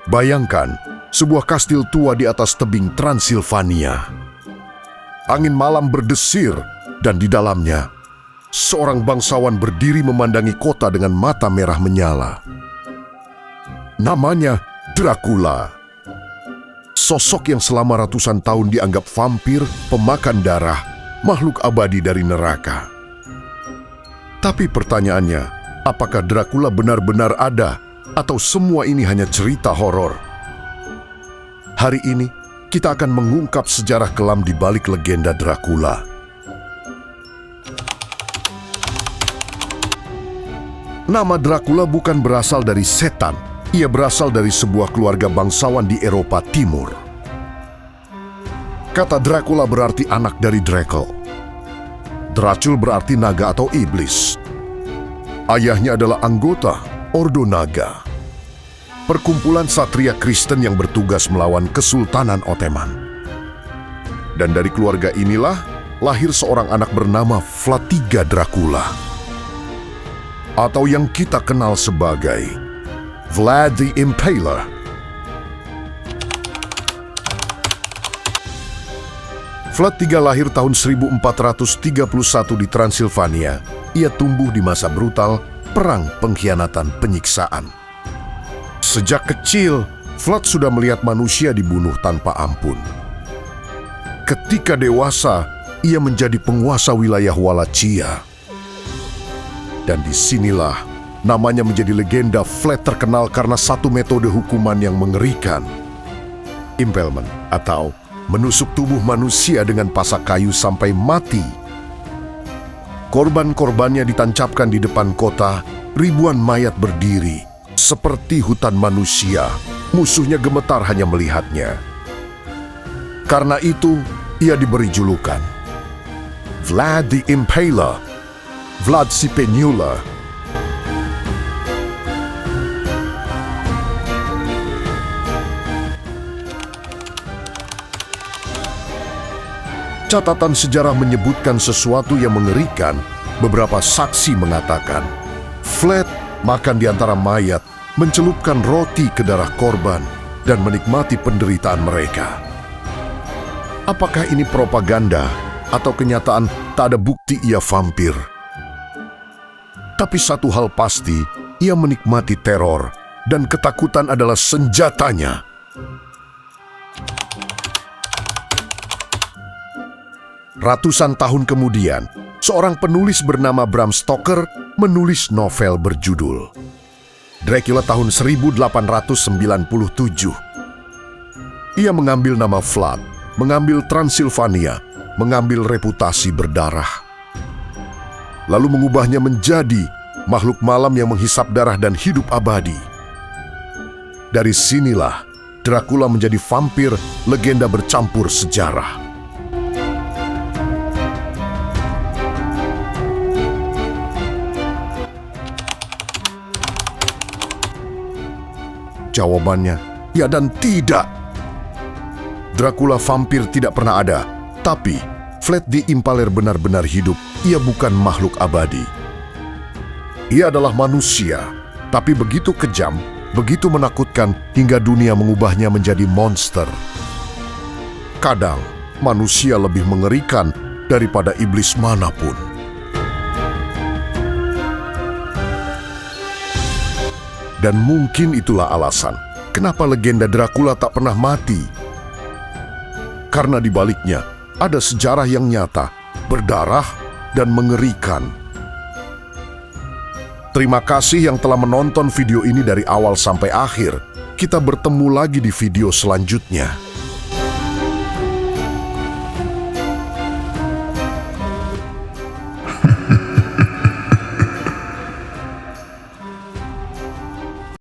Bayangkan, sebuah kastil tua di atas tebing Transilvania. Angin malam berdesir dan di dalamnya, seorang bangsawan berdiri memandangi kota dengan mata merah menyala. Namanya Dracula. Sosok yang selama ratusan tahun dianggap vampir, pemakan darah, makhluk abadi dari neraka. Tapi pertanyaannya, apakah Dracula benar-benar ada atau semua ini hanya cerita horor? Hari ini, kita akan mengungkap sejarah kelam di balik legenda Dracula. Nama Dracula bukan berasal dari setan, ia berasal dari sebuah keluarga bangsawan di Eropa Timur. Kata Dracula berarti anak dari Draco. Dracul berarti naga atau iblis. Ayahnya adalah anggota Ordo Naga, perkumpulan satria Kristen yang bertugas melawan Kesultanan Ottoman. Dan dari keluarga inilah lahir seorang anak bernama Vlad III Dracula, atau yang kita kenal sebagai Vlad the Impaler. Vlad III lahir tahun 1431 di Transilvania. Ia tumbuh di masa brutal, perang, pengkhianatan, penyiksaan. Sejak kecil, Vlad sudah melihat manusia dibunuh tanpa ampun. Ketika dewasa, ia menjadi penguasa wilayah Wallachia. Dan disinilah namanya menjadi legenda. Vlad terkenal karena satu metode hukuman yang mengerikan. Impalement atau menusuk tubuh manusia dengan pasak kayu sampai mati. Korban-korbannya ditancapkan di depan kota, ribuan mayat berdiri, seperti hutan manusia. Musuhnya gemetar hanya melihatnya. Karena itu, ia diberi julukan Vlad the Impaler, Vlad si Penyula. Catatan sejarah menyebutkan sesuatu yang mengerikan. Beberapa saksi mengatakan, Vlad makan di antara mayat, mencelupkan roti ke darah korban, dan menikmati penderitaan mereka. Apakah ini propaganda atau kenyataan tak ada bukti ia vampir? Tapi satu hal pasti, ia menikmati teror, dan ketakutan adalah senjatanya. Ratusan tahun kemudian, seorang penulis bernama Bram Stoker menulis novel berjudul Dracula tahun 1897. Ia mengambil nama Vlad, mengambil Transilvania, mengambil reputasi berdarah, lalu mengubahnya menjadi makhluk malam yang menghisap darah dan hidup abadi. Dari sinilah Dracula menjadi vampir, legenda bercampur sejarah. Jawabannya, ya dan tidak. Dracula vampir tidak pernah ada, tapi Vlad the Impaler benar-benar hidup. Ia bukan makhluk abadi. Ia adalah manusia, tapi begitu kejam, begitu menakutkan hingga dunia mengubahnya menjadi monster. Kadang, manusia lebih mengerikan daripada iblis manapun. Dan mungkin itulah alasan kenapa legenda Dracula tak pernah mati. Karena di baliknya ada sejarah yang nyata, berdarah, dan mengerikan. Terima kasih yang telah menonton video ini dari awal sampai akhir. Kita bertemu lagi di video selanjutnya.